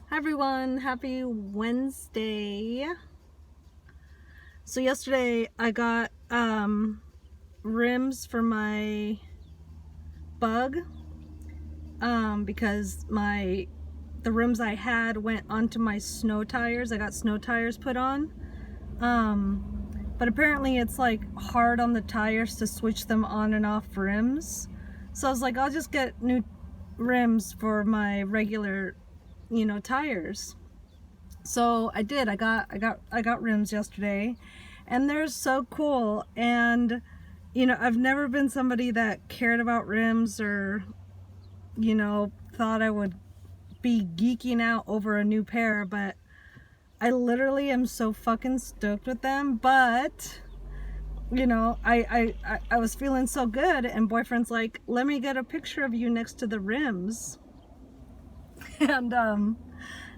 Hi everyone, happy Wednesday. So yesterday I got rims for my bug because the rims I had went onto my snow tires. I got snow tires put on. But apparently it's like hard on the tires to switch them on and off rims. So I was like, I'll just get new rims for my regular, tires. So I did. I got rims yesterday, and they're so cool. And I've never been somebody that cared about rims or thought I would be geeking out over a new pair, but I literally am so fucking stoked with them. But I was feeling so good, and boyfriend's like, let me get a picture of you next to the rims. And I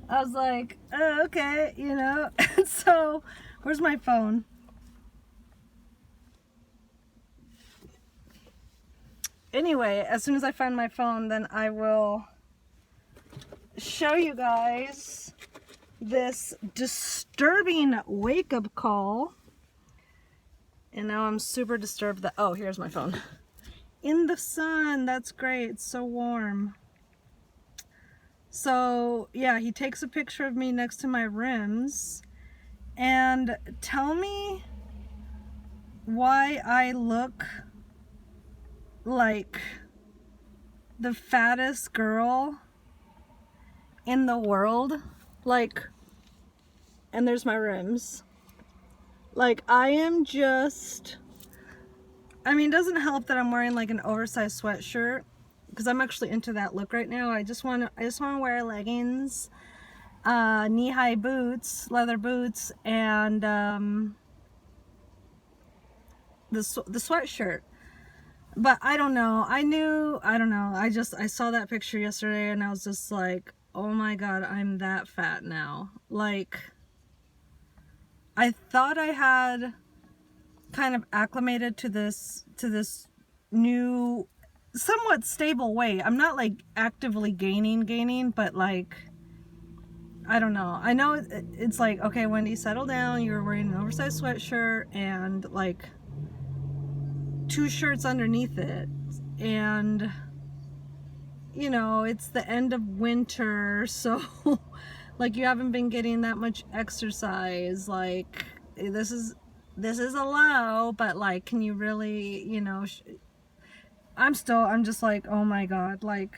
was like, oh, okay, So, where's my phone? Anyway, as soon as I find my phone, then I will show you guys this disturbing wake-up call. And now I'm super disturbed that, oh, here's my phone. In the sun, that's great, it's so warm. So, yeah, he takes a picture of me next to my rims. And tell me why I look like the fattest girl in the world. Like, and there's my rims. Like, I am just, it doesn't help that I'm wearing like an oversized sweatshirt, because I'm actually into that look right now. I just want to wear leggings, knee-high boots, leather boots, and the sweatshirt. But I don't know. I don't know. I saw that picture yesterday and I was just like, oh my God, I'm that fat now. Like, I thought I had kind of acclimated to this new, somewhat stable weight. I'm not like actively gaining, but like, I don't know. I know it's like, okay, Wendy, settle down. You were wearing an oversized sweatshirt and like 2 shirts underneath it, and it's the end of winter, so like you haven't been getting that much exercise. Like, this is a low, but like, can you really, I'm just like, oh my God, like,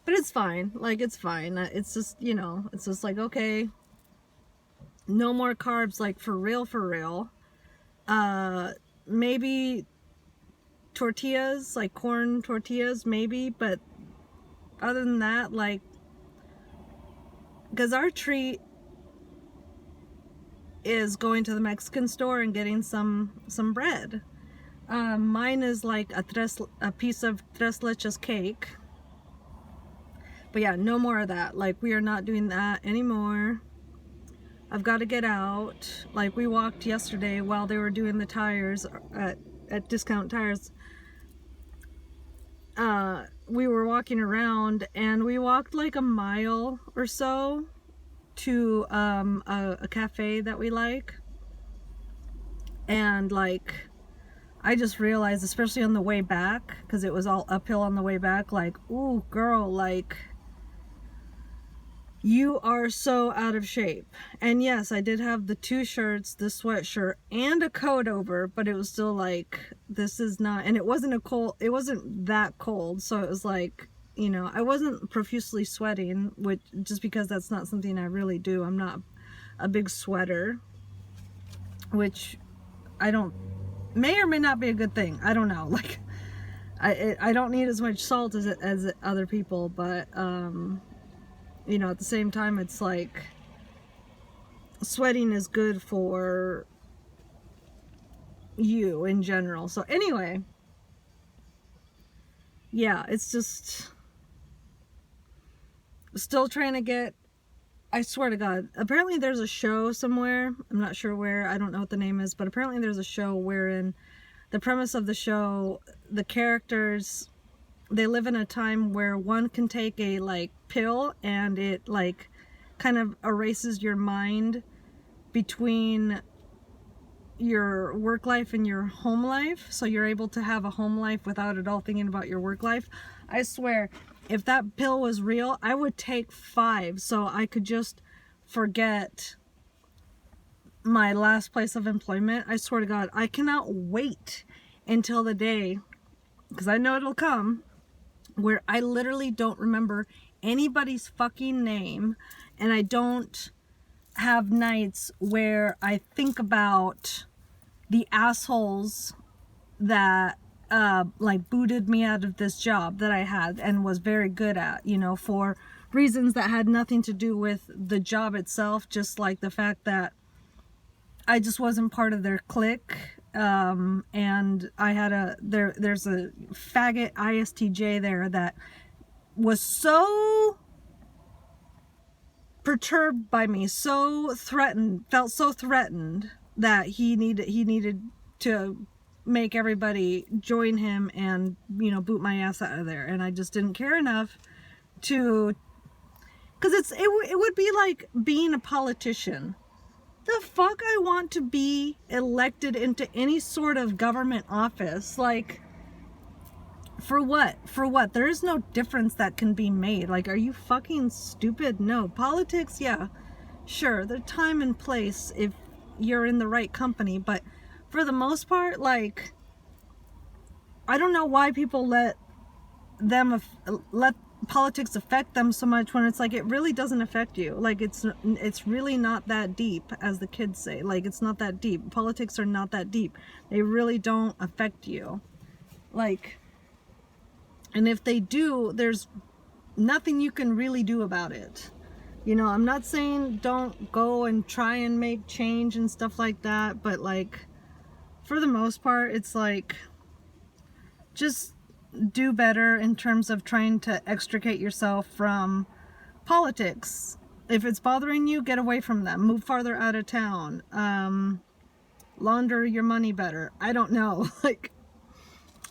but it's fine. Like, it's fine. It's just, it's just like, okay, no more carbs, like for real. Maybe tortillas, like corn tortillas, maybe, but other than that, like, because our treat is going to the Mexican store and getting some bread. Mine is like a piece of tres leches cake. But yeah, no more of that. Like, we are not doing that anymore. I've got to get out. Like, we walked yesterday while they were doing the tires at Discount Tires. We were walking around and we walked like a mile or so to a cafe that we like. And like, I just realized, especially on the way back, because it was all uphill on the way back, like, ooh, girl, like, you are so out of shape. And yes, I did have the 2 shirts, the sweatshirt, and a coat over, but it was still like, this is not, and it wasn't that cold, so it was like, I wasn't profusely sweating, which, just because that's not something I really do. I'm not a big sweater, which may or may not be a good thing. I don't know. Like, I don't need as much salt as other people, but at the same time, it's like, sweating is good for you in general. So anyway, yeah, it's just still trying to get, I swear to God, apparently there's a show somewhere, I'm not sure where, I don't know what the name is, but apparently there's a show wherein the premise of the show, the characters they live in a time where one can take a like pill and it like kind of erases your mind between your work life and your home life, so you're able to have a home life without it all thinking about your work life. I swear, if that pill was real, I would take 5 so I could just forget my last place of employment. I swear to God, I cannot wait until the day, because I know it'll come, where I literally don't remember anybody's fucking name, and I don't have nights where I think about the assholes that like booted me out of this job that I had and was very good at, you know, for reasons that had nothing to do with the job itself, just like the fact that I just wasn't part of their clique. And I had there's a faggot ISTJ there that was so perturbed by me, so threatened, felt so threatened that he needed to make everybody join him and, you know, boot my ass out of there. And I just didn't care enough to, because it would be like being a politician. The fuck I want to be elected into any sort of government office? Like, for what? For what? There is no difference that can be made. Like, are you fucking stupid? No. Politics, yeah, sure, there's time and place if you're in the right company, but for the most part, like, I don't know why people let politics affect them so much when it's like it really doesn't affect you. Like, it's really not that deep, as the kids say. Like, it's not that deep. Politics are not that deep. They really don't affect you. Like, and if they do, there's nothing you can really do about it. You know, I'm not saying don't go and try and make change and stuff like that, but like, for the most part, it's like, just do better in terms of trying to extricate yourself from politics. If it's bothering you, get away from them. Move farther out of town. Launder your money better. I don't know. Like,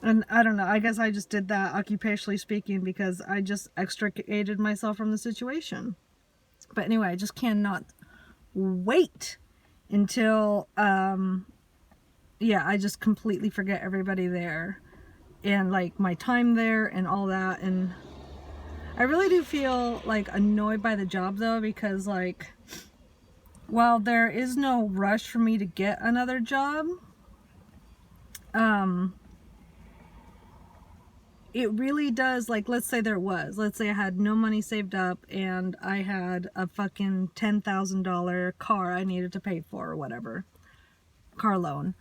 and I don't know. I guess I just did that, occupationally speaking, because I just extricated myself from the situation. But anyway, I just cannot wait until, yeah, I just completely forget everybody there and like my time there and all that. And I really do feel like annoyed by the job though, because like, while there is no rush for me to get another job, it really does, like, let's say I had no money saved up and I had a fucking $10,000 car I needed to pay for or whatever, car loan.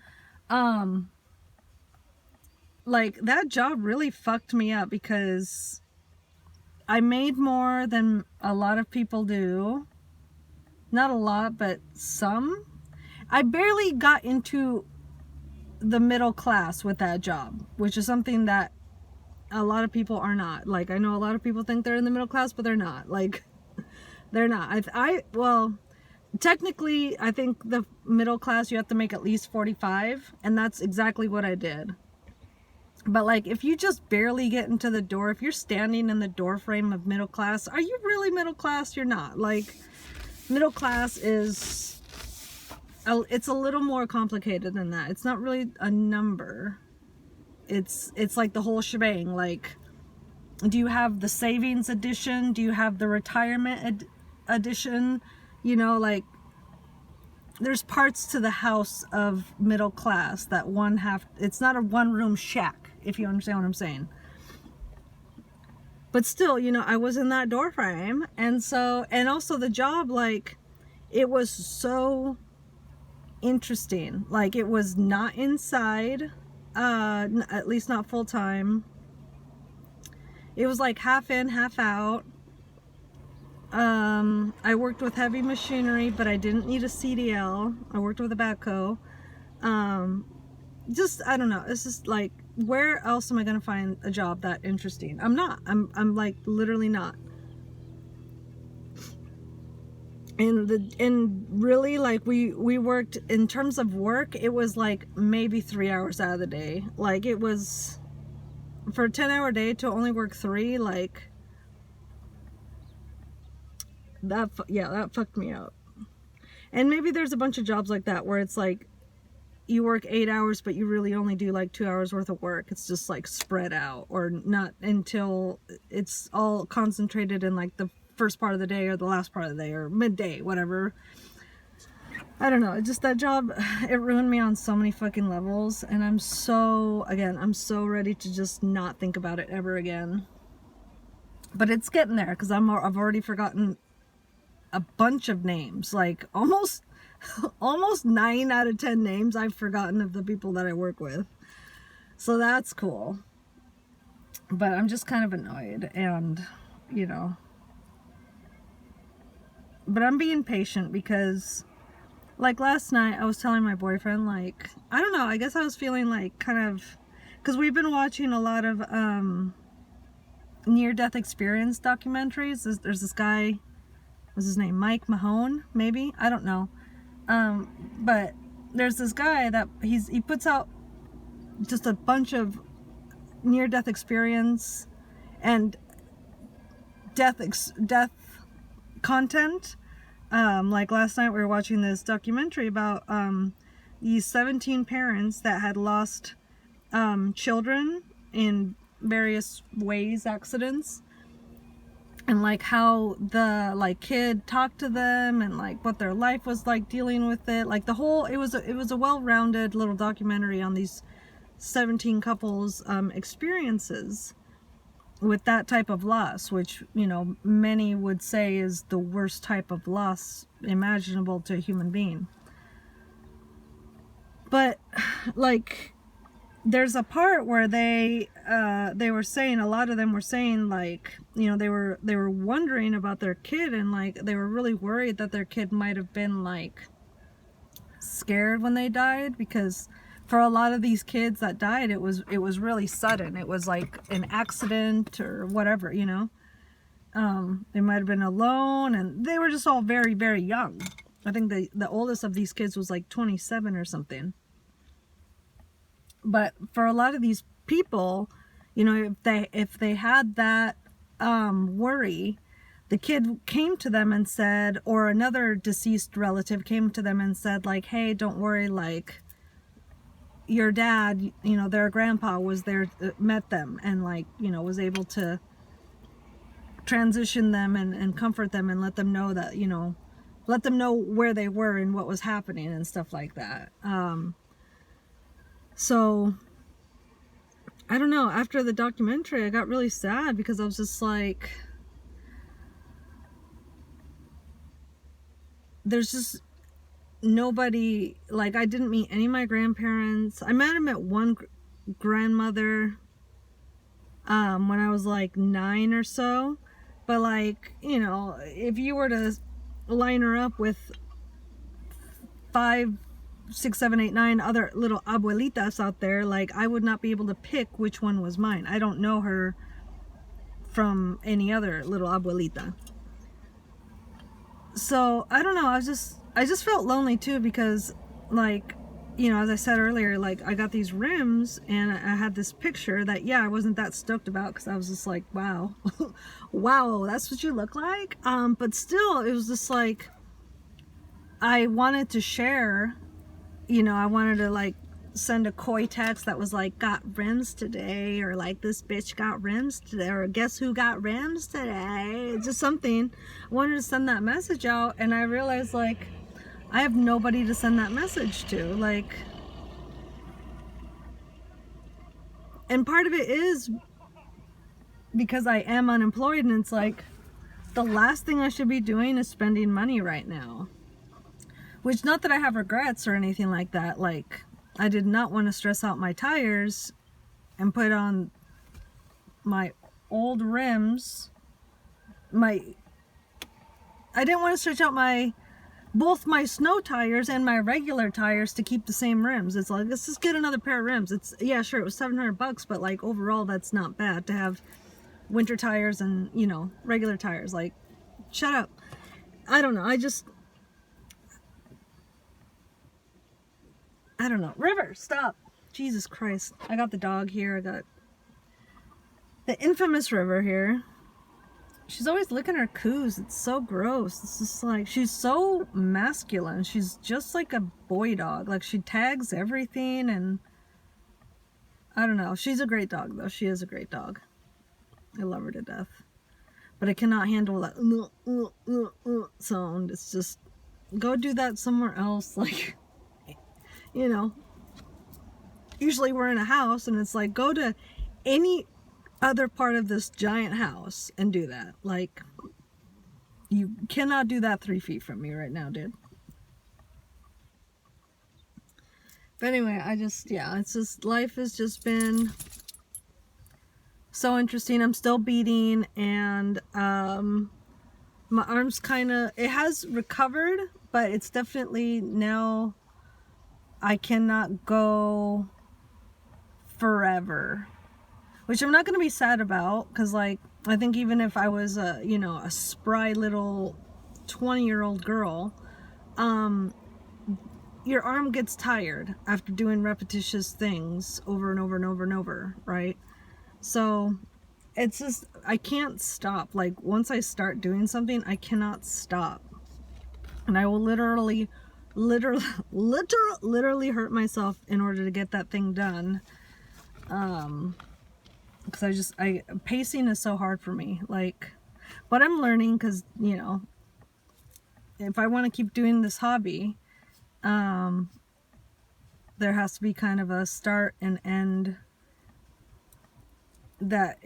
Like, that job really fucked me up because I made more than a lot of people do. Not a lot, but some. I barely got into the middle class with that job, which is something that a lot of people are not. Like, I know a lot of people think they're in the middle class, but they're not. Like, they're not. Well, technically, I think the middle class, you have to make at least 45, and that's exactly what I did. But like, if you just barely get into the door, if you're standing in the door frame of middle class, are you really middle class? You're not. Like, middle class is, it's a little more complicated than that. It's not really a number. It's like the whole shebang. Like, do you have the savings edition? Do you have the retirement edition? You know, like, there's parts to the house of middle class that it's not a one-room shack, if you understand what I'm saying. But still, you know, I was in that door frame, and also the job, like, it was so interesting. Like, it was not inside, at least not full time. It was like half in, half out. I worked with heavy machinery, but I didn't need a CDL. I worked with a backhoe. Just, I don't know. It's just like, where else am I going to find a job that interesting? I'm not. I'm like, literally not. And really, like, we worked, in terms of work, it was like maybe 3 hours out of the day. Like, it was for a 10-hour day to only work 3, like, that fucked me up. And maybe there's a bunch of jobs like that where it's like you work 8 hours but you really only do like 2 hours worth of work. It's just like spread out, or not until it's all concentrated in like the first part of the day or the last part of the day or midday, whatever. I don't know, just that job, it ruined me on so many fucking levels, and I'm so ready to just not think about it ever again. But it's getting there, because I've already forgotten a bunch of names, like almost 9 out of 10 names I've forgotten of the people that I work with. So that's cool. But I'm just kind of annoyed, and you know, but I'm being patient, because like last night I was telling my boyfriend, like, I don't know, I guess I was feeling like kind of, because we've been watching a lot of near-death experience documentaries. There's this guy, what's his name, Mike Mahone, maybe, I don't know, but there's this guy that he puts out just a bunch of near-death experience and death content. Like last night we were watching this documentary about these 17 parents that had lost children in various ways, accidents, and like how the like kid talked to them, and like what their life was like dealing with it. Like the whole, it was a well-rounded little documentary on these 17 couples experiences with that type of loss, which, you know, many would say is the worst type of loss imaginable to a human being. But like, there's a part where they were saying, a lot of them were saying, like, you know, they were wondering about their kid, and like they were really worried that their kid might have been like scared when they died, because for a lot of these kids that died, it was really sudden. It was like an accident or whatever, you know. They might have been alone, and they were just all very, very young. I think the oldest of these kids was like 27 or something. But for a lot of these people, you know, if they had that worry, the kid came to them and said, or another deceased relative came to them and said, like, hey, don't worry, like, your dad, you know, their grandpa was there, met them, and like, you know, was able to transition them and comfort them and let them know that, you know, let them know where they were and what was happening and stuff like that. So I don't know, after the documentary I got really sad, because I was just like, there's just nobody, like, I didn't meet any of my grandparents. I might have met one grandmother when I was like 9 or so, but like, you know, if you were to line her up with 5, 6, 7, 8, 9 other little abuelitas out there, like, I would not be able to pick which one was mine. I don't know her from any other little abuelita. So I don't know, I just felt lonely too, because like, you know, as I said earlier, like, I got these rims and I had this picture that, yeah, I wasn't that stoked about, because I was just like, wow, wow, that's what you look like. But still, it was just like, I wanted to share, you know, I wanted to like send a coy text that was like, got rims today, or like, this bitch got rims today, or guess who got rims today, just something. I wanted to send that message out, and I realized, like, I have nobody to send that message to, like, and part of it is because I am unemployed, and it's like, the last thing I should be doing is spending money right now. Which, not that I have regrets or anything like that, like, I did not want to stress out my tires and put on my old rims. I didn't want to stretch out both my snow tires and my regular tires to keep the same rims. It's like, let's just get another pair of rims. It's, yeah, sure, it was $700, but like, overall, that's not bad to have winter tires and, you know, regular tires. Like, shut up. I don't know. I don't know. River, stop. Jesus Christ. I got the dog here. the infamous River here. She's always licking her coos. It's so gross. It's just like, she's so masculine. She's just like a boy dog. Like, she tags everything, and I don't know. She's a great dog, though. She is a great dog. I love her to death. But I cannot handle that sound. It's just, go do that somewhere else. Like, you know, usually we're in a house, and it's like, go to any other part of this giant house and do that. Like, you cannot do that 3 feet from me right now, dude. But anyway, yeah, it's just, life has just been so interesting. I'm still beating, and my arm's kind of, it has recovered, but it's definitely now, I cannot go forever. Which I'm not going to be sad about, because, like, I think even if I was a, you know, a spry little 20-year-old girl, your arm gets tired after doing repetitious things over and over and over and over, right? So, it's just, I can't stop. Like, once I start doing something, I cannot stop. And I will literally hurt myself in order to get that thing done. Because pacing is so hard for me. Like, but I'm learning, because, you know, if I want to keep doing this hobby, there has to be kind of a start and end that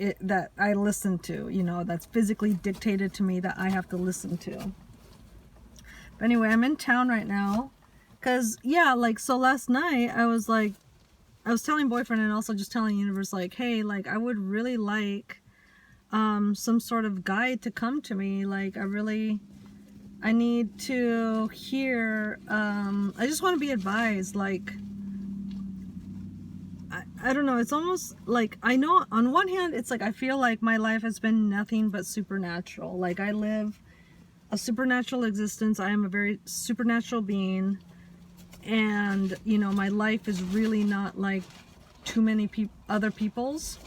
I listen to, you know, that's physically dictated to me, that I have to listen to. But anyway, I'm in town right now, because, yeah, like, so last night I was like, I was telling boyfriend, and also just telling universe, like, hey, like, I would really like some sort of guide to come to me. Like, I need to hear, I just want to be advised. Like, I don't know, it's almost like, I know on one hand, it's like, I feel like my life has been nothing but supernatural. Like, I live a supernatural existence. I am a very supernatural being. And, you know, my life is really not like too many other people's.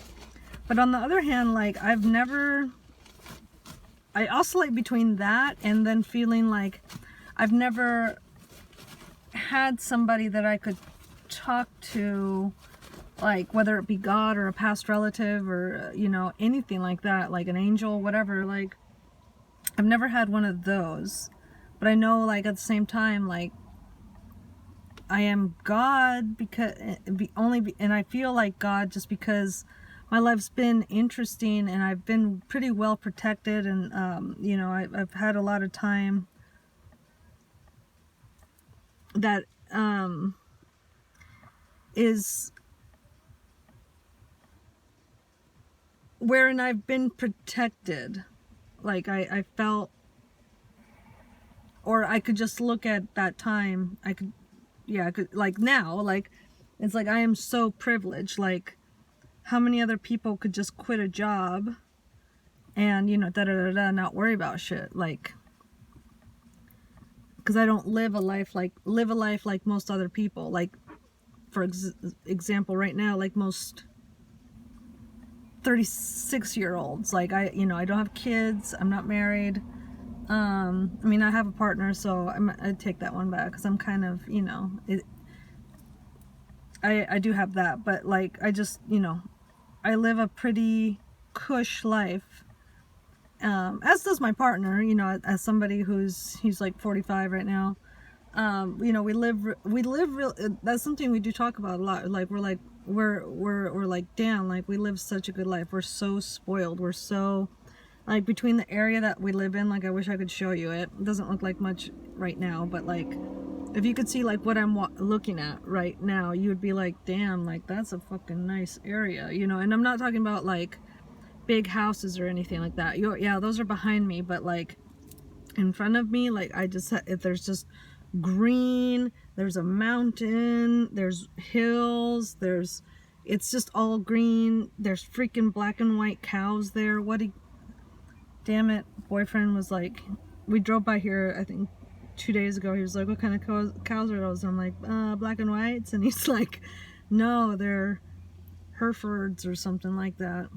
But on the other hand, like, I oscillate between that and then feeling like I've never had somebody that I could talk to, like, whether it be God or a past relative or, you know, anything like that, like an angel, whatever. Like, I've never had one of those. But I know, like, at the same time, like, I am God because and I feel like God just because my life's been interesting, and I've been pretty well protected, and you know, I've had a lot of time that is wherein I've been protected. Like, I felt, or I could just look at that time, I could, like, now, like, it's like I am so privileged. Like, how many other people could just quit a job and, you know, not worry about shit. Like, because I don't live a life like most other people. Like, for example, right now, like most 36-year-olds, like, I don't have kids, I'm not married. I mean, I have a partner, so I'd take that one back, because I'm kind of, you know, I do have that, but, like, I just, you know, I live a pretty cush life, as does my partner, you know, as somebody he's like 45 right now. You know, we live real, that's something we do talk about a lot. Like, we're like, damn, like, we live such a good life. We're so spoiled. We're so, like, between the area that we live in, like, I wish I could show you it. It doesn't look like much right now, but, like, if you could see, like, what I'm looking at right now, you would be like, damn, like, that's a fucking nice area, you know. And I'm not talking about, like, big houses or anything like that. Yeah, those are behind me, but, like, in front of me, like, there's just green, there's a mountain, there's hills, it's just all green, there's freaking black and white cows there. Damn it, boyfriend was like, we drove by here, I think 2 days ago. He was like, what kind of cows are those? And I'm like, black and whites. And he's like, no, they're Herefords or something like that.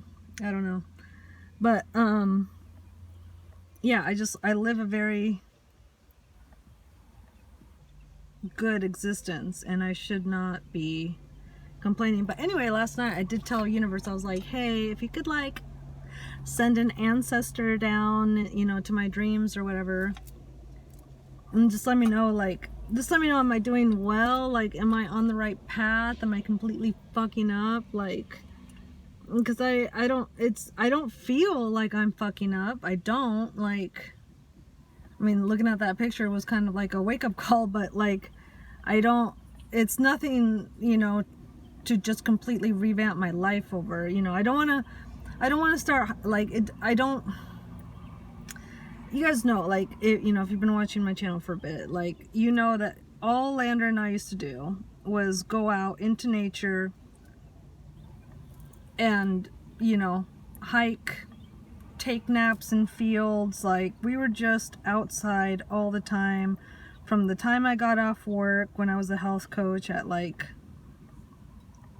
I don't know. But yeah, I live a very good existence, and I should not be complaining. But anyway, last night I did tell Universe, I was like, hey, if you could like send an ancestor down, you know, to my dreams or whatever, and just let me know, like, just let me know, am I doing well? Like, am I on the right path? Am I completely fucking up? Like, because I don't feel like I'm fucking up. I don't, like, I mean, looking at that picture was kind of like a wake-up call, but like, I don't, it's nothing, you know, to just completely revamp my life over, you know. I don't want to start like it. I don't, you guys know, like, it, you know, if you've been watching my channel for a bit, like, you know that all Lander and I used to do was go out into nature and, you know, hike, take naps in fields. Like, we were just outside all the time from the time I got off work when I was a health coach at like,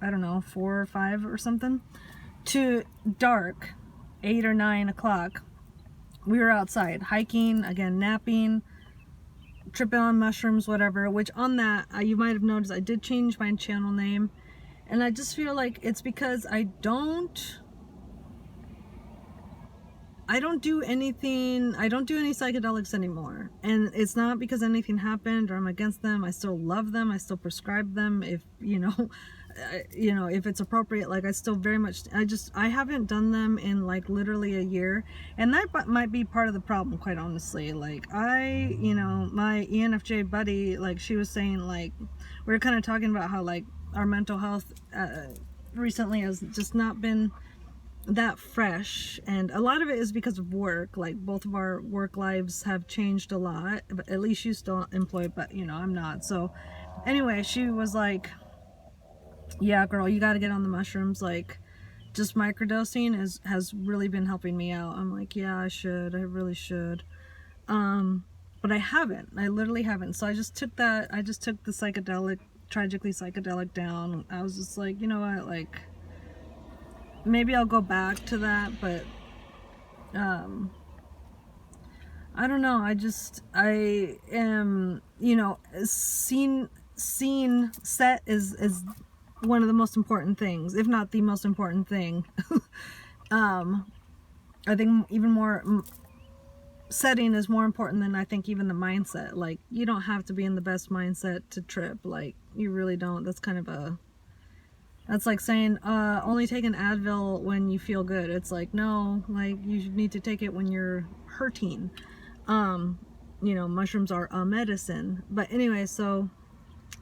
I don't know, 4 or 5 or something, to dark, 8 or 9 o'clock. We were outside hiking, again, napping, tripping on mushrooms, whatever. Which on that, you might have noticed I did change my channel name, and I just feel like it's because I don't do anything, I don't do any psychedelics anymore. And it's not because anything happened or I'm against them. I still love them. I still prescribe them if, you know, you know, if it's appropriate. Like, I still very much, I haven't done them in like literally a year. And that might be part of the problem, quite honestly. Like, you know, my ENFJ buddy, like, she was saying, like, we were kind of talking about how like our mental health recently has just not been that fresh, and a lot of it is because of work. Like, both of our work lives have changed a lot, but at least she's still employed, but you know, I'm not. So anyway, she was like, yeah girl, you got to get on the mushrooms. Like, just microdosing has really been helping me out. I'm like, yeah, I really should. But I haven't. I literally haven't. So I just took the psychedelic, tragically psychedelic down. I was just like, you know what, like, maybe I'll go back to that, but I don't know. I am, you know, scene set is one of the most important things, if not the most important thing. I think even more, setting is more important than I think even the mindset. Like, you don't have to be in the best mindset to trip. Like, you really don't. That's kind of that's like saying, only take an Advil when you feel good. It's like, no, like, you need to take it when you're hurting. You know, mushrooms are a medicine. But anyway, so,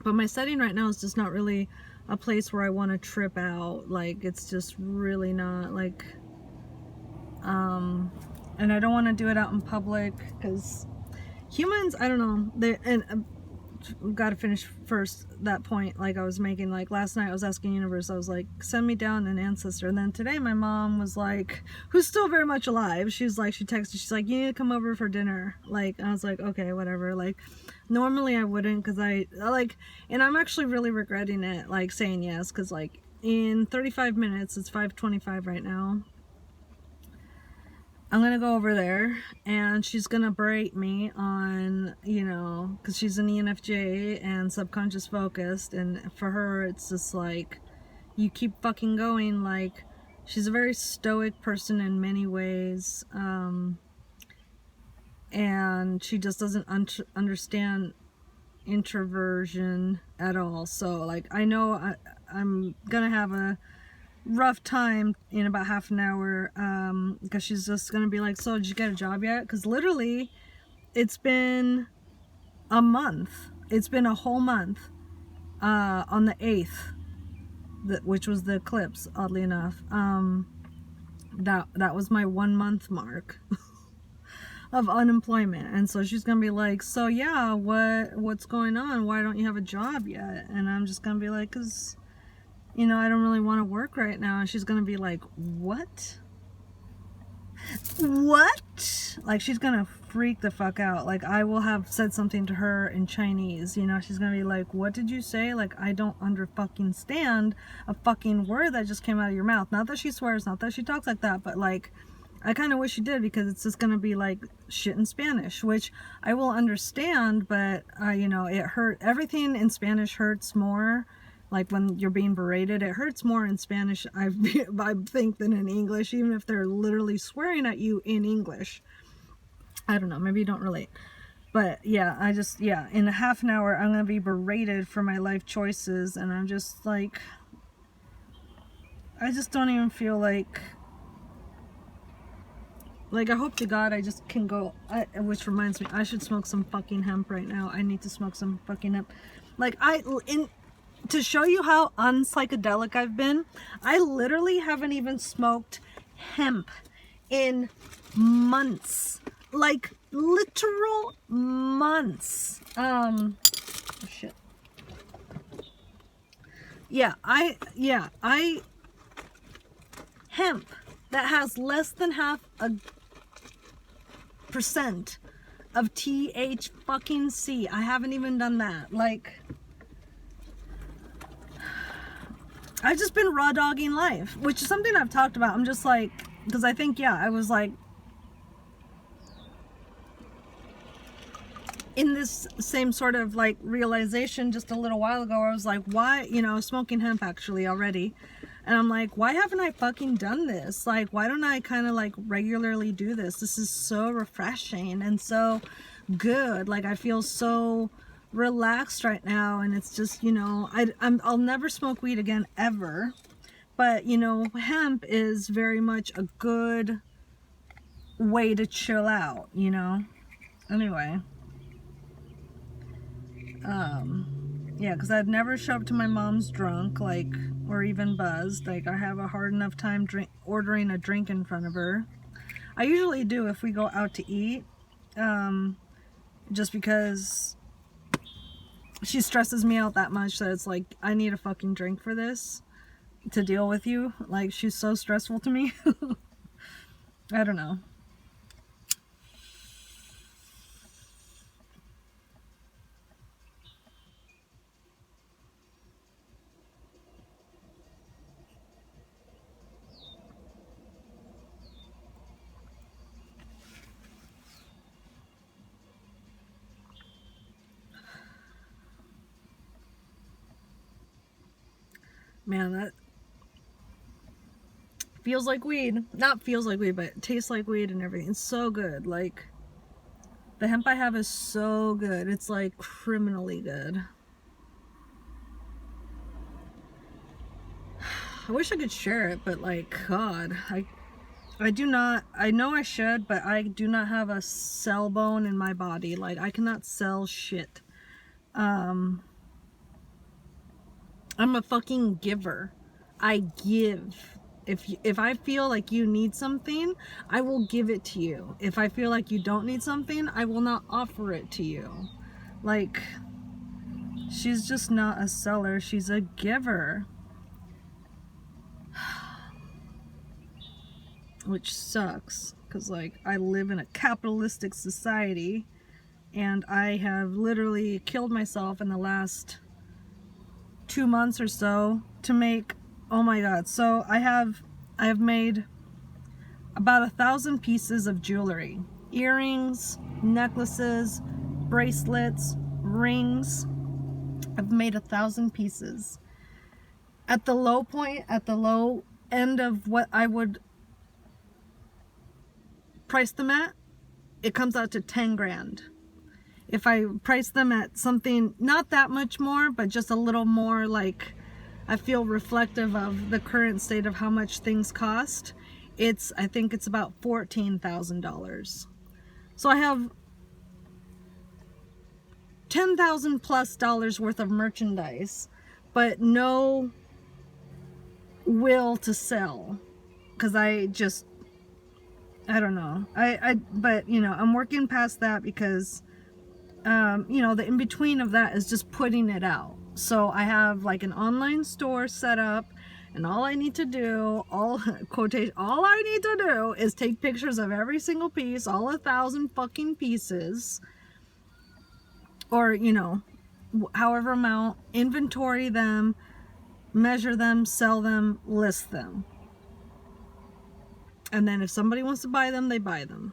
but my setting right now is just not really a place where I want to trip out. Like, it's just really not, like, and I don't want to do it out in public, because humans, I don't know, and got to finish first that point like I was making. Like, last night I was asking Universe, I was like, send me down an ancestor. And then today my mom was like, who's still very much alive, she's like, she texted, she's like, you need to come over for dinner. Like, I was like, okay, whatever. Like, normally I wouldn't, because I like, and I'm actually really regretting it, like, saying yes, because like in 35 minutes, it's 5:25 right now, I'm gonna go over there and she's gonna berate me on, you know, because she's an ENFJ and subconscious focused, and for her it's just like, you keep fucking going. Like, she's a very stoic person in many ways, and she just doesn't understand introversion at all. So like, I know I'm gonna have a rough time in about half an hour, because she's just gonna be like, so did you get a job yet? Because literally it's been a month, it's been a whole month, on the 8th, which was the eclipse, oddly enough, that was my 1 month mark of unemployment. And so she's gonna be like, so yeah, what's going on, why don't you have a job yet? And I'm just gonna be like, because, you know, I don't really want to work right now. And she's gonna be like, what? like, she's gonna freak the fuck out. Like, I will have said something to her in Chinese, you know, she's gonna be like, what did you say? Like, I don't fucking stand a fucking word that just came out of your mouth. Not that she swears, not that she talks like that, but like, I kind of wish she did, because it's just gonna be like shit in Spanish, which I will understand, but you know, it hurt. Everything in Spanish hurts more. Like, when you're being berated, it hurts more in Spanish, I think, than in English, even if they're literally swearing at you in English. I don't know, maybe you don't relate. But yeah, in a half an hour, I'm gonna be berated for my life choices, and I'm just like, I just don't even feel like I hope to God I just can go, which reminds me, I should smoke some fucking hemp right now. I need to smoke some fucking hemp. Like, to show you how unpsychedelic I've been, I literally haven't even smoked hemp in months. Like, literal months. Shit. Hemp that has less than half a percent of THC. I haven't even done that. Like, I've just been raw dogging life, which is something I've talked about. I'm just like, because I think, I was like, in this same sort of like realization just a little while ago, where I was like, why, you know, I was smoking hemp actually already. And I'm like, why haven't I fucking done this? Like, why don't I kind of like regularly do this? This is so refreshing and so good. Like, I feel so relaxed right now. And it's just, you know, I'll never smoke weed again, ever. But, you know, hemp is very much a good way to chill out, you know? Anyway. Yeah, because I'd never show up to my mom's drunk, like, or even buzzed. Like, I have a hard enough time ordering a drink in front of her. I usually do if we go out to eat, just because she stresses me out that much that it's like, I need a fucking drink for this to deal with you. Like, she's so stressful to me. I don't know. Man, that feels like weed. Not feels like weed, but tastes like weed and everything. It's so good. Like, the hemp I have is so good. It's like criminally good. I wish I could share it, but like, God, I do not, I know I should, but I do not have a cell bone in my body. Like, I cannot sell shit. I'm a fucking giver. I give. If I feel like you need something, I will give it to you. If I feel like you don't need something, I will not offer it to you. Like, she's just not a seller, she's a giver. Which sucks, because like, I live in a capitalistic society, and I have literally killed myself in the last 2 months or so to make, oh my god, so I have made about 1,000 pieces of jewelry. Earrings, necklaces, bracelets, rings. I've made 1,000 pieces. At the low point, at the low end of what I would price them at, it comes out to 10 grand. If I price them at something not that much more, but just a little more, like, I feel reflective of the current state of how much things cost, I think it's about $14,000. So I have $10,000 plus worth of merchandise, but no will to sell, because I don't know. But you know, I'm working past that, because you know, the in between of that is just putting it out. So I have like an online store set up, and all I need to do, all I need to do is take pictures of every single piece, all 1,000 fucking pieces, or, you know, however amount, inventory them, measure them, sell them, list them. And then if somebody wants to buy them, they buy them.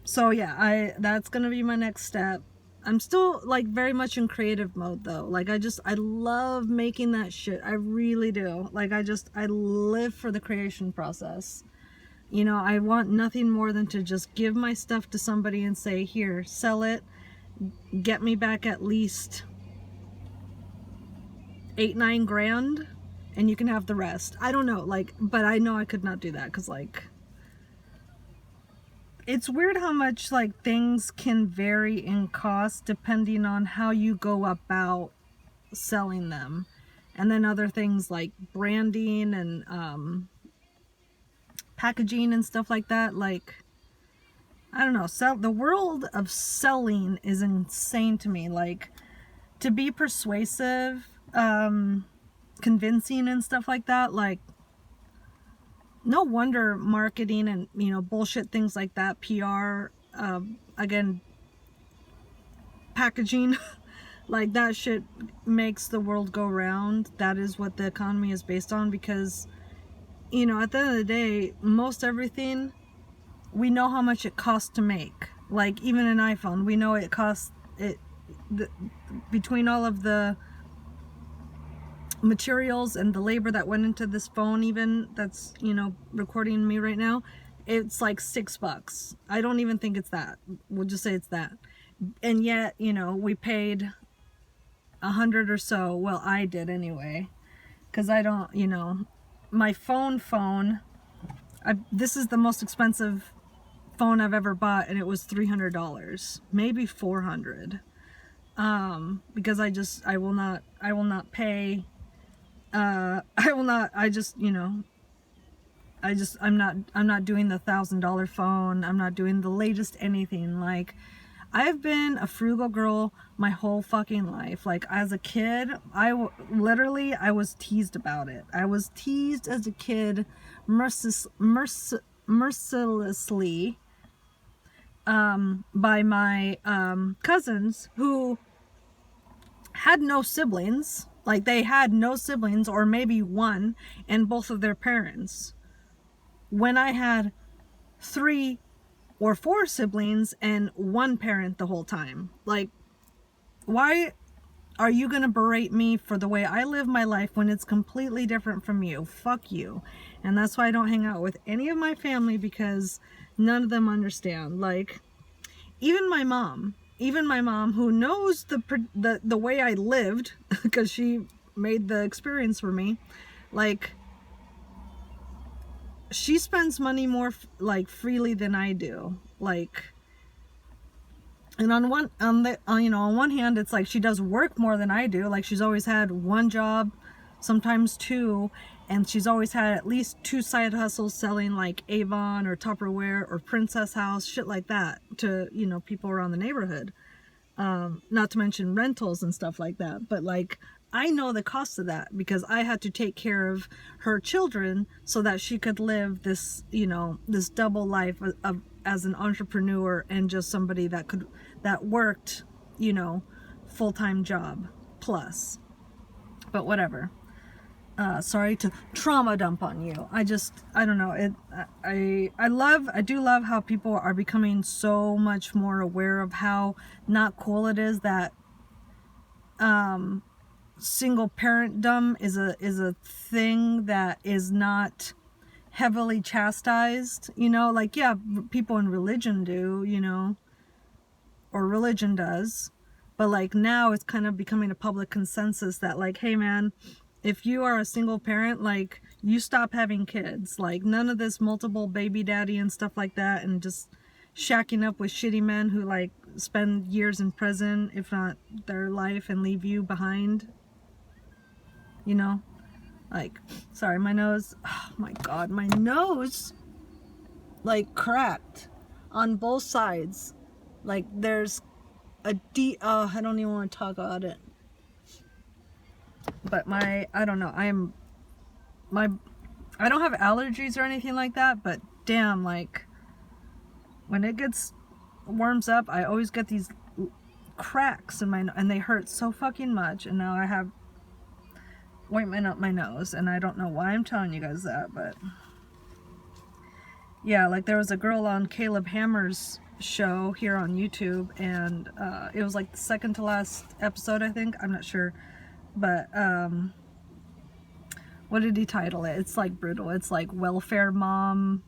So yeah, that's gonna be my next step. I'm still like very much in creative mode though. Like I love making that shit. I really do. Like I live for the creation process. You know, I want nothing more than to just give my stuff to somebody and say, here, sell it, get me back at least 8-9 grand, and you can have the rest. I don't know, like, but I know I could not do that because, like, it's weird how much, like, things can vary in cost depending on how you go about selling them. And then other things like branding and packaging and stuff like that. Like, I don't know, the world of selling is insane to me. Like, to be persuasive, convincing and stuff like that, like, no wonder marketing and, you know, bullshit things like that, PR, again, packaging, like, that shit makes the world go round. That is what the economy is based on, because, you know, at the end of the day, most everything, we know how much it costs to make. Like, even an iPhone, we know it costs, between all of the materials and the labor that went into this phone, even that's, you know, recording me right now, it's like $6. I don't even think it's that. We'll just say it's that. And yet, you know, we paid 100 or so. Well, I did anyway, because I don't, you know, my phone, this is the most expensive phone I've ever bought, and it was $300, maybe $400. Because I will not pay, I'm not doing the $1,000 phone. I'm not doing the latest anything. Like, I've been a frugal girl my whole fucking life. Like, as a kid, I was teased about it. I was teased as a kid mercilessly by my cousins who had no siblings. Like, they had no siblings, or maybe one, and both of their parents, when I had 3 or 4 siblings and one parent the whole time. Like, why are you gonna berate me for the way I live my life when it's completely different from you? Fuck you. And that's why I don't hang out with any of my family, because none of them understand. Like, even my mom, who knows the way I lived, because she made the experience for me, like, she spends money more like freely than I do. Like, and on one hand, it's like she does work more than I do. Like, she's always had one job, sometimes 2, and she's always had at least 2 side hustles selling like Avon or Tupperware or Princess House, shit like that, to, you know, people around the neighborhood. Not to mention rentals and stuff like that. But, like, I know the cost of that, because I had to take care of her children so that she could live this, you know, this double life of as an entrepreneur and just somebody that worked, you know, full-time job plus. But whatever. Sorry to trauma dump on you. I don't know. I do love how people are becoming so much more aware of how not cool it is that single parentdom is a thing that is not heavily chastised. You know, like, yeah, people in religion do, you know, or religion does, but, like, now it's kind of becoming a public consensus that, like, hey man, if you are a single parent, like, you stop having kids. Like, none of this multiple baby daddy and stuff like that, and just shacking up with shitty men who, like, spend years in prison, if not their life, and leave you behind. You know? Like, sorry, my nose, oh my god, my nose, like, cracked on both sides. Like, there's a I don't even want to talk about it. but I don't know, I don't have allergies or anything like that, but damn, like, when it warms up, I always get these cracks in and they hurt so fucking much, and now I have ointment up my nose, and I don't know why I'm telling you guys that, but yeah, like there was a girl on Caleb Hammer's show here on YouTube, and it was like the second to last episode, I think, I'm not sure, but what did he title it? It's like brutal. It's like welfare mom,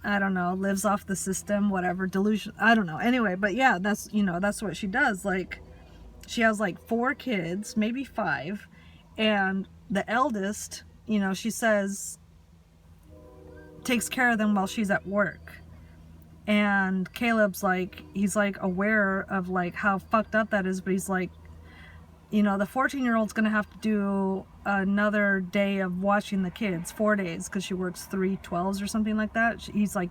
I don't know, lives off the system, whatever, delusion, I don't know. Anyway, but yeah, that's, you know, that's what she does. Like, she has like 4 kids, maybe 5, and the eldest, you know, she says takes care of them while she's at work. And Caleb's like, he's like aware of like how fucked up that is, but he's like, you know, the 14-year-old's gonna have to do another day of watching the kids, 4 days, because she works 3 12s or something like that. He's like,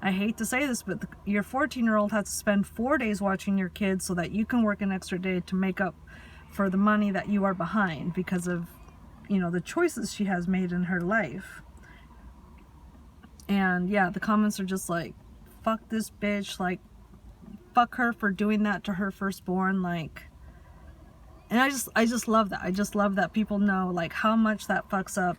I hate to say this, but your 14-year-old has to spend 4 days watching your kids so that you can work an extra day to make up for the money that you are behind because of, you know, the choices she has made in her life. And yeah, the comments are just like, fuck this bitch, like, fuck her for doing that to her firstborn, like. And I just love that. I just love that people know, like, how much that fucks up,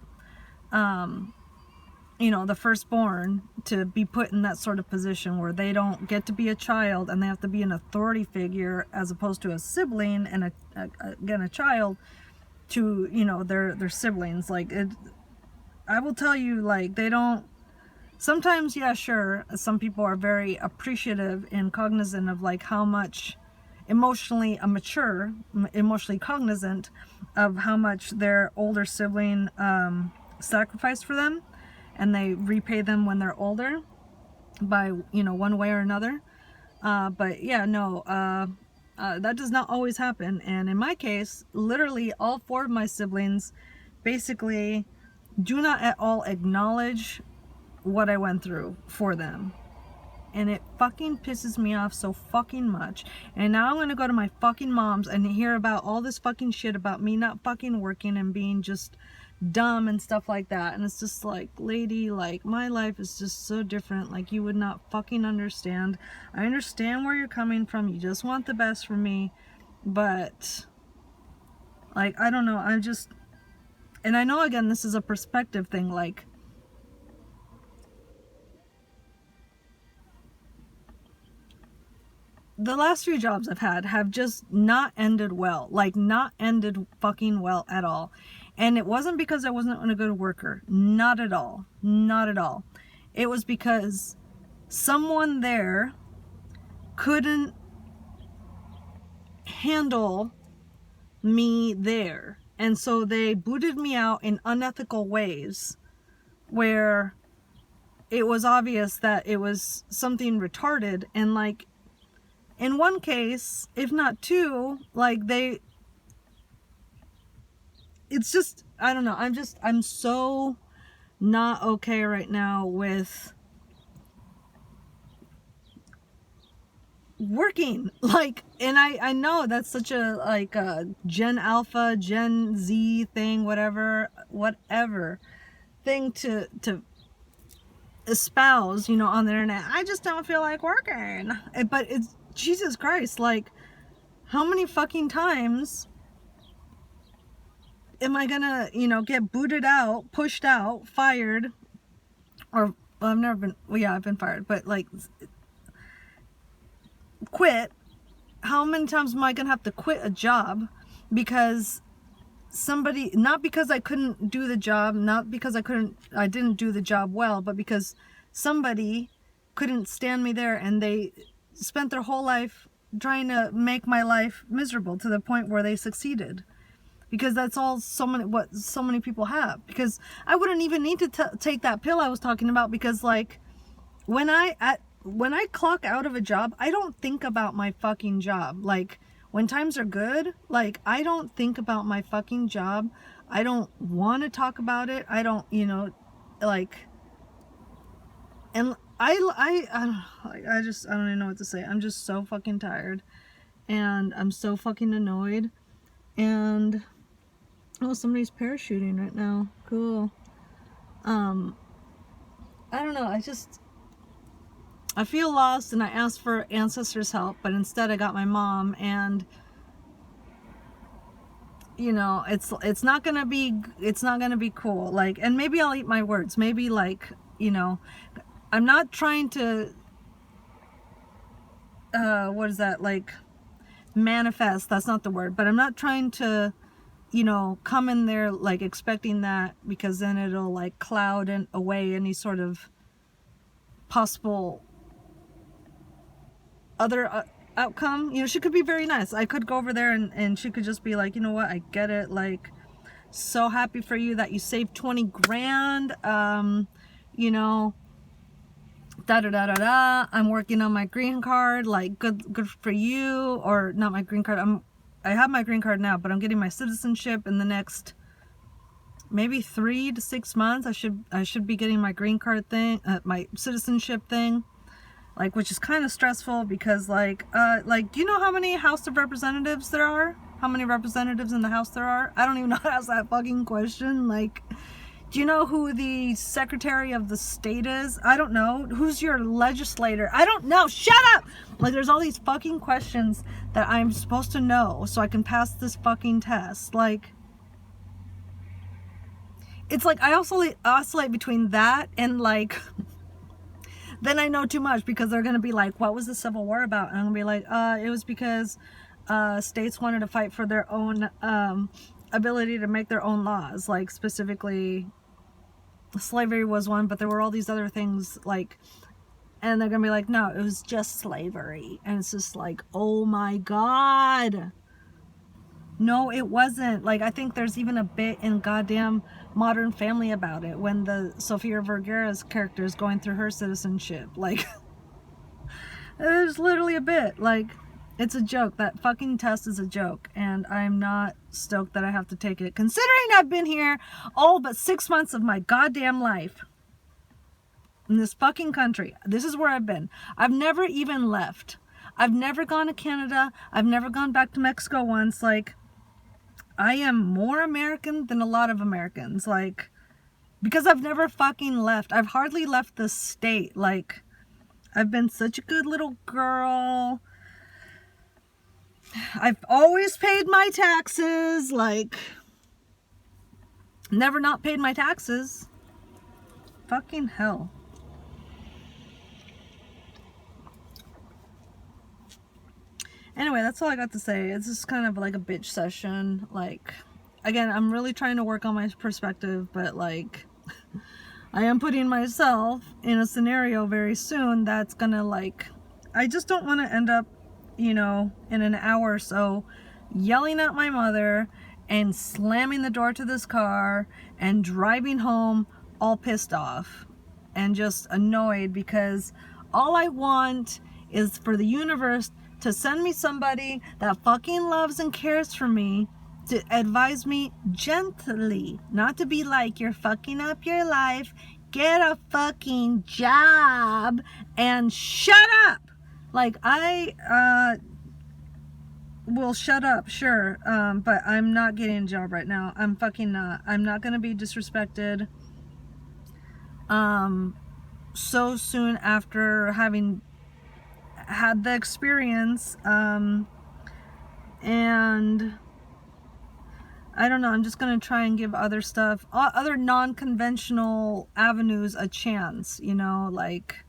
you know, the firstborn, to be put in that sort of position where they don't get to be a child and they have to be an authority figure as opposed to a sibling and again a child to, you know, their siblings. Like, I will tell you, like, they don't. Sometimes, yeah, sure, some people are very appreciative and cognizant of like how much emotionally mature, emotionally cognizant of how much their older sibling sacrificed for them, and they repay them when they're older by, you know, one way or another. But yeah, no, that does not always happen. And in my case, literally all 4 of my siblings basically do not at all acknowledge what I went through for them. And it fucking pisses me off so fucking much. And now I'm gonna go to my fucking mom's and hear about all this fucking shit about me not fucking working and being just dumb and stuff like that. And it's just like, lady, like, my life is just so different. Like, you would not fucking understand. I understand where you're coming from. You just want the best for me. But, like, I don't know. And I know, again, this is a perspective thing. Like, the last few jobs I've had have just not ended well. Like, not ended fucking well at all. And it wasn't because I wasn't a good worker. Not at all. Not at all. It was because someone there couldn't handle me there. And so they booted me out in unethical ways where it was obvious that it was something retarded. And like, in one case, if not 2, like it's just, I don't know, I'm so not okay right now with working. Like, and I know that's such a, like, a Gen Alpha, Gen Z thing, whatever thing to espouse, you know, on the internet. I just don't feel like working. But it's, Jesus Christ, like, how many fucking times am I gonna, you know, get booted out, pushed out, fired, or, well, I've never been, well, yeah, I've been fired, but like, quit. How many times am I gonna have to quit a job because somebody, not because I couldn't do the job, not because I didn't do the job well, but because somebody couldn't stand me there, and they spent their whole life trying to make my life miserable to the point where they succeeded. Because that's all what so many people have. Because I wouldn't even need to take that pill I was talking about, because like, when I clock out of a job, I don't think about my fucking job. Like, when times are good, like, I don't think about my fucking job. I don't want to talk about it. I don't, you know, like, and I don't even know what to say. I'm just so fucking tired, and I'm so fucking annoyed. And oh, somebody's parachuting right now. Cool. I don't know, I feel lost, and I asked for ancestors' help, but instead I got my mom, and you know, it's not gonna be cool. Like, and maybe I'll eat my words. Maybe, like, you know, I'm not trying to what is that, like, manifest, that's not the word, but I'm not trying to, you know, come in there like expecting that, because then it'll like cloud and away any sort of possible other outcome. You know, she could be very nice. I could go over there, and she could just be like, you know what, I get it, like, so happy for you that you saved 20 grand, you know, da da da da da, I'm working on my green card, like, good for you. Or not my green card, I have my green card now, but I'm getting my citizenship in the next maybe 3 to 6 months. I should be getting my green card thing, my citizenship thing, like, which is kind of stressful, because like, do you know how many House of Representatives there are? How many representatives in the House there are? I don't even know how to ask that fucking question. Like, do you know who the Secretary of the State is? I don't know. Who's your legislator? I don't know. Shut up! Like, there's all these fucking questions that I'm supposed to know so I can pass this fucking test. Like, it's like I oscillate between that and, like, then I know too much, because they're going to be like, what was the Civil War about? And I'm going to be like, it was because states wanted to fight for their own ability to make their own laws. Like, specifically, slavery was one, but there were all these other things, like, and they're going to be like, no, it was just slavery. And it's just like, oh my God. No, it wasn't. Like, I think there's even a bit in goddamn Modern Family about it, when the Sofia Vergara's character is going through her citizenship. Like, there's literally a bit. Like, it's a joke. That fucking test is a joke, and I'm not stoked that I have to take it, considering I've been here all but 6 months of my goddamn life in this fucking country. This is where I've been. I've never even left. I've never gone to Canada. I've never gone back to Mexico once. Like, I am more American than a lot of Americans, like, because I've never fucking left. I've hardly left the state. Like, I've been such a good little girl. I've always paid my taxes. Like, never not paid my taxes. Fucking hell. Anyway, that's all I got to say. It's just kind of like a bitch session. Like, again, I'm really trying to work on my perspective, but, like, I am putting myself in a scenario very soon that's gonna, like, I just don't want to end up, you know, in an hour or so yelling at my mother and slamming the door to this car and driving home all pissed off and just annoyed, because all I want is for the universe to send me somebody that fucking loves and cares for me, to advise me gently, not to be like, you're fucking up your life, get a fucking job and shut up. Like, I will shut up, sure, but I'm not getting a job right now. I'm fucking not. I'm not gonna be disrespected so soon after having had the experience, and I don't know, I'm just gonna try and give other stuff, other non-conventional avenues a chance, you know, like,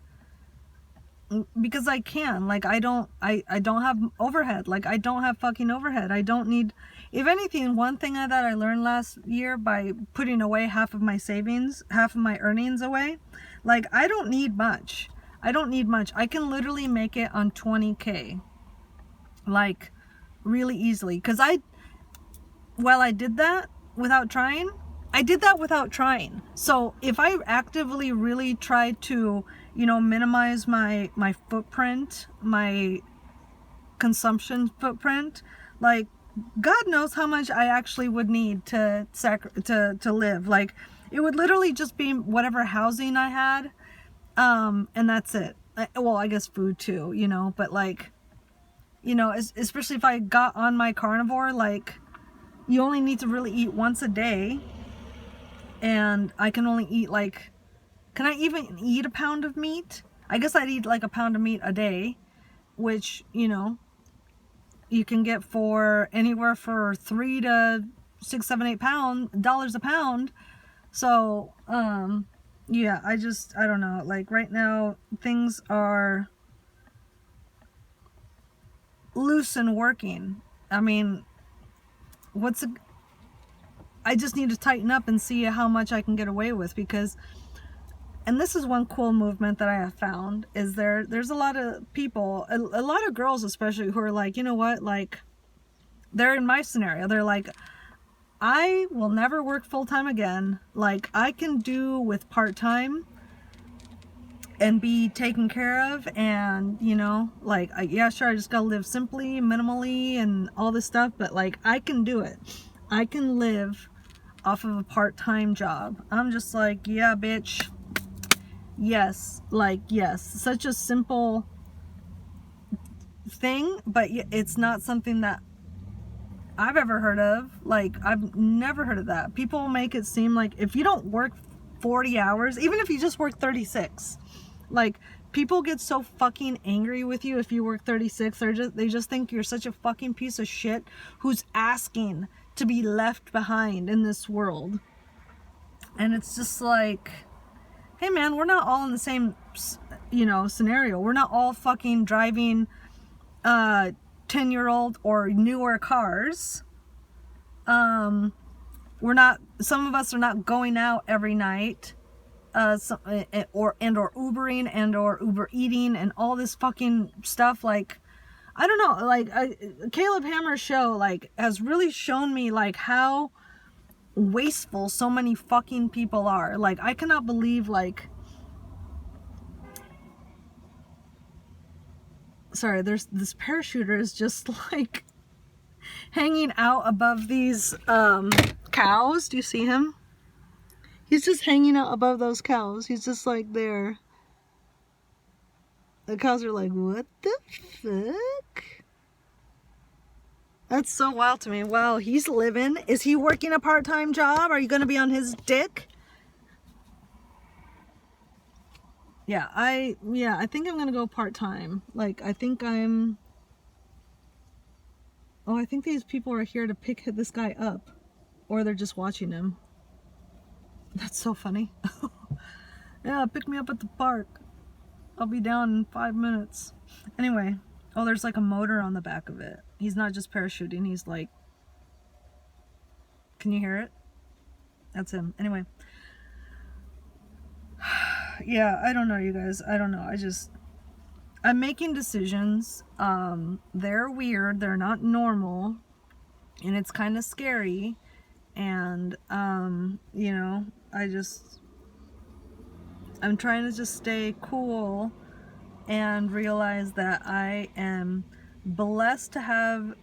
because I can. Like, I don't have overhead. Like, I don't have fucking overhead. I don't need, if anything, one thing that I learned last year by putting away half of my savings, half of my earnings away, like, I don't need much. I can literally make it on 20K, like, really easily. Because I did that without trying. So if I actively really try to, you know, minimize my footprint, my consumption footprint, like, God knows how much I actually would need to live. Like, it would literally just be whatever housing I had, and that's it. Well, I guess food too, you know, but, like, you know, especially if I got on my carnivore, like, you only need to really eat once a day, and I can only eat like, can I even eat a pound of meat? I guess I'd eat like a pound of meat a day, which, you know, you can get for anywhere for $3 to $6, $7, $8 a pound. So, yeah, I don't know. Like right now, things are loose and working. I mean, I just need to tighten up and see how much I can get away with, because, and this is one cool movement that I have found, is there's a lot of people, a lot of girls especially, who are like, you know what, like, they're in my scenario. They're like, I will never work full-time again. Like, I can do with part-time and be taken care of, and, you know, like, yeah, sure, I just gotta live simply, minimally, and all this stuff, but like, I can do it. I can live off of a part-time job. I'm just like, yeah, bitch. Yes, like, yes. Such a simple thing, but it's not something that I've ever heard of. Like, I've never heard of that. People make it seem like if you don't work 40 hours, even if you just work 36, like, people get so fucking angry with you if you work 36. They just think you're such a fucking piece of shit who's asking to be left behind in this world. And it's just like, hey man, we're not all in the same, you know, scenario. We're not all fucking driving 10-year-old or newer cars. We're not, some of us are not going out every night, or Ubering or Uber eating and all this fucking stuff. Like, I don't know, like, Caleb Hammer's show, like, has really shown me, like, how wasteful so many fucking people are. Like, I cannot believe, like, sorry, there's this parachuter is just like hanging out above these cows. Do you see him? He's just hanging out above those cows. He's just like there. The cows are like, what the fuck? That's so wild to me. Wow, he's living. Is he working a part-time job? Are you gonna be on his dick? Yeah, I think I'm gonna go part-time. Like, I think I'm, oh, I think these people are here to pick this guy up, or they're just watching him. That's so funny. Yeah, pick me up at the park. I'll be down in 5 minutes. Anyway, oh, there's like a motor on the back of it. He's not just parachuting, he's like, can you hear it? That's him. Anyway. Yeah, I don't know, you guys. I don't know. I'm making decisions. They're weird. They're not normal. And it's kind of scary. And, you know, I'm trying to just stay cool and realize that I am blessed to have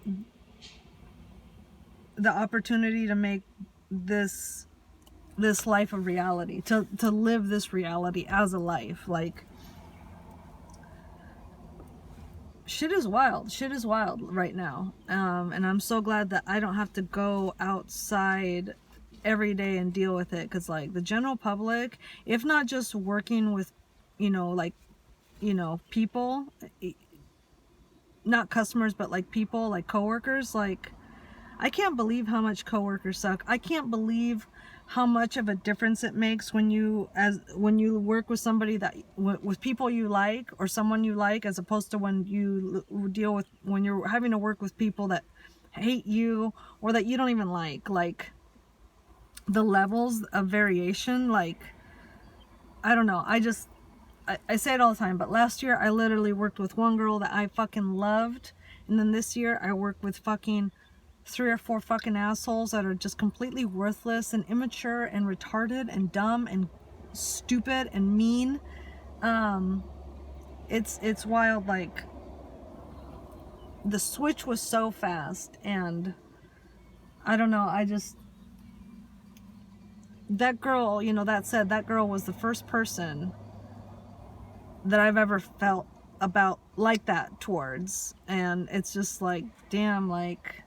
the opportunity to make this life a reality, to live this reality as a life. Like, shit is wild right now, and I'm so glad that I don't have to go outside every day and deal with it, because like the general public, if not just working with, you know, like, you know, people, not customers, but like people, like coworkers, like, I can't believe how much coworkers suck. I can't believe how much of a difference it makes when you work with somebody that, with people you like, or someone you like, as opposed to when you're having to work with people that hate you or that you don't even like. Like, the levels of variation, like, I don't know. I say it all the time, but last year I literally worked with one girl that I fucking loved, and then this year I worked with fucking 3 or 4 fucking assholes that are just completely worthless and immature and retarded and dumb and stupid and mean. It's wild. Like, the switch was so fast, and I don't know, that girl, you know, that girl was the first person that I've ever felt about like that towards, and it's just like, damn, like,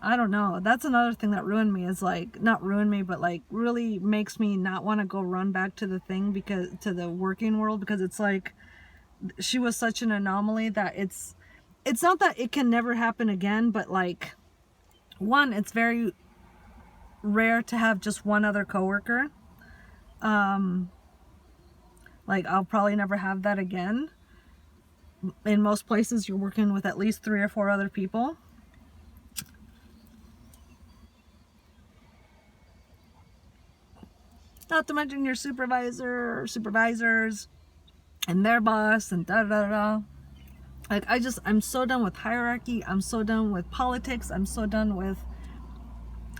I don't know. That's another thing that ruined me, is like, not ruined me, but like really makes me not want to go run back to the thing, because to the working world, because it's like she was such an anomaly that it's not that it can never happen again, but like, one, it's very rare to have just one other coworker. Like, I'll probably never have that again. In most places, you're working with at least 3 or 4 other people. Not to mention your supervisor or supervisors and their boss and da da da. Like, I'm so done with hierarchy. I'm so done with politics. I'm so done with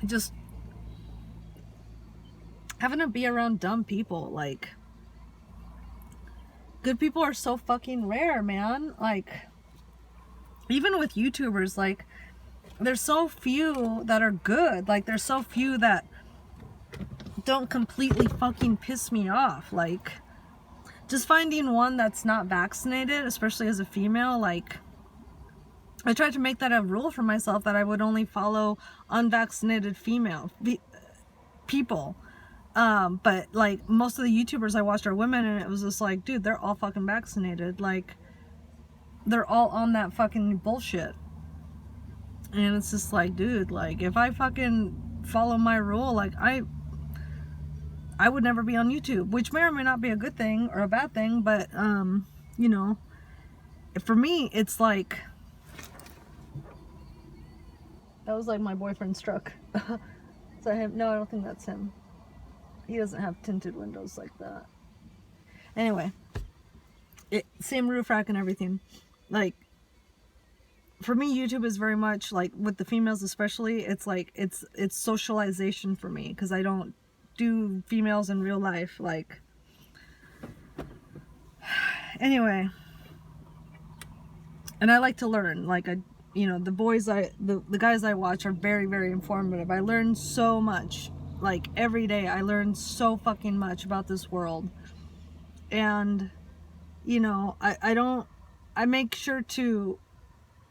just having to be around dumb people. Like, good people are so fucking rare, man. Like, even with YouTubers, like, there's so few that are good. Like, there's so few that don't completely fucking piss me off. Like, just finding one that's not vaccinated, especially as a female, like, I tried to make that a rule for myself, that I would only follow unvaccinated female people. But like, most of the YouTubers I watched are women, and it was just like, dude, they're all fucking vaccinated. Like, they're all on that fucking bullshit. And it's just like, dude, like, if I fucking follow my rule, like, I would never be on YouTube, which may or may not be a good thing or a bad thing, but, you know, for me, it's like, that was like my boyfriend's truck. So no, I don't think that's him. He doesn't have tinted windows like that. Anyway, same roof rack and everything. Like, for me, YouTube is very much like, with the females especially, it's like, it's socialization for me, because I don't do females in real life. Like, anyway, and I like to learn. Like, you know, the guys I watch are very, very informative. I learn so much. Like, every day I learn so fucking much about this world. And, you know, I make sure to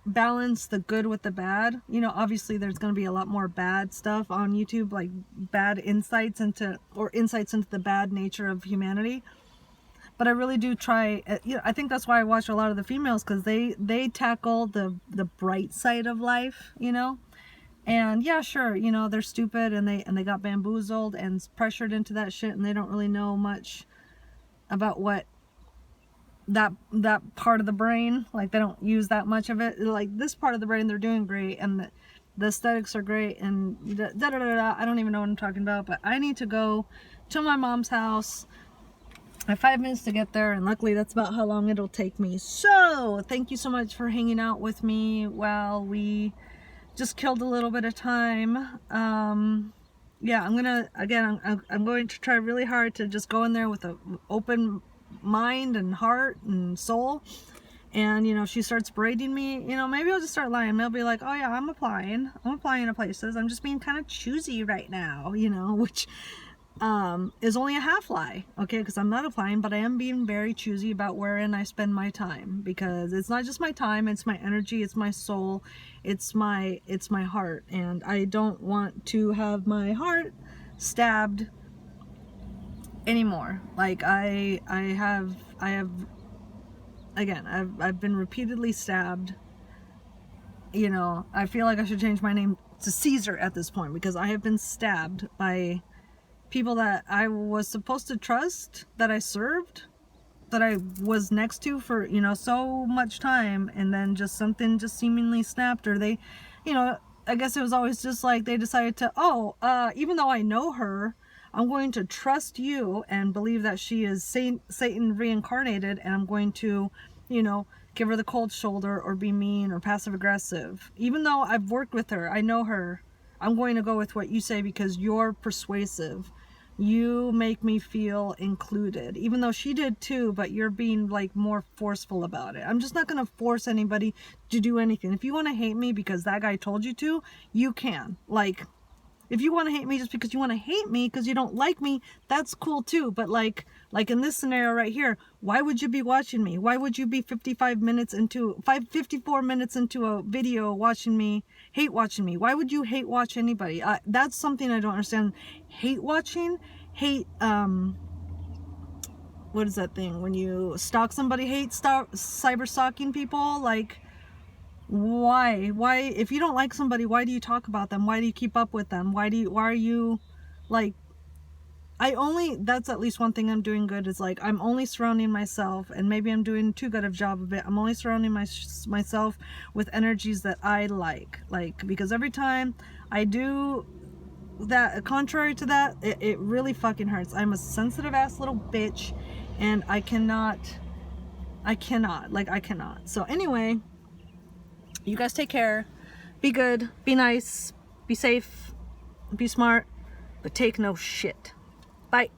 balance the good with the bad. You know, obviously there's going to be a lot more bad stuff on YouTube, like bad insights into the bad nature of humanity. But I really do try, you know, I think that's why I watch a lot of the females, because they tackle the bright side of life, you know. And yeah, sure, you know, they're stupid, and they got bamboozled and pressured into that shit, and they don't really know much about what that part of the brain, like, they don't use that much of it. Like, this part of the brain, they're doing great, and the aesthetics are great, and da da da da. I don't even know what I'm talking about. But I need to go to my mom's house. I have 5 minutes to get there, and luckily that's about how long it'll take me. So thank you so much for hanging out with me while we just killed a little bit of time. Yeah, I'm going to try really hard to just go in there with an open mind and heart and soul. And, you know, if she starts braiding me, you know, maybe I'll just start lying. I'll be like, oh yeah, I'm applying to places. I'm just being kind of choosy right now, you know, which is only a half lie, okay, because I'm not applying, but I am being very choosy about wherein I spend my time, because it's not just my time, it's my energy, it's my soul, it's my heart, and I don't want to have my heart stabbed anymore. Like, I have again, I've been repeatedly stabbed. You know, I feel like I should change my name to Caesar at this point, because I have been stabbed by people that I was supposed to trust, that I served, that I was next to for, you know, so much time, and then just something just seemingly snapped, or they, you know, I guess it was always just like they decided to, even though I know her, I'm going to trust you and believe that she is Satan reincarnated, and I'm going to, you know, give her the cold shoulder or be mean or passive aggressive. Even though I've worked with her, I know her, I'm going to go with what you say because you're persuasive. You make me feel included, even though she did too, but you're being like more forceful about it. I'm just not going to force anybody to do anything. If you want to hate me because that guy told you to, you can. Like, If you want to hate me just because you want to hate me because you don't like me, that's cool too. But like in this scenario right here, why would you be watching me? Why would you be 54 minutes into a video watching me, hate watching me? Why would you hate watch anybody? That's something I don't understand. Hate watching, what is that thing when you stalk somebody? Cyber stalking people. Like, why if you don't like somebody, why do you talk about them? Why do you keep up with them? Why are you like, that's at least one thing I'm doing good, is like I'm only surrounding myself, and maybe I'm doing too good of a job of it, I'm only surrounding myself with energies that I like, because every time I do that, contrary to that, it really fucking hurts. I'm a sensitive ass little bitch, and I cannot. So anyway, you guys take care, be good, be nice, be safe, be smart, but take no shit. Bye.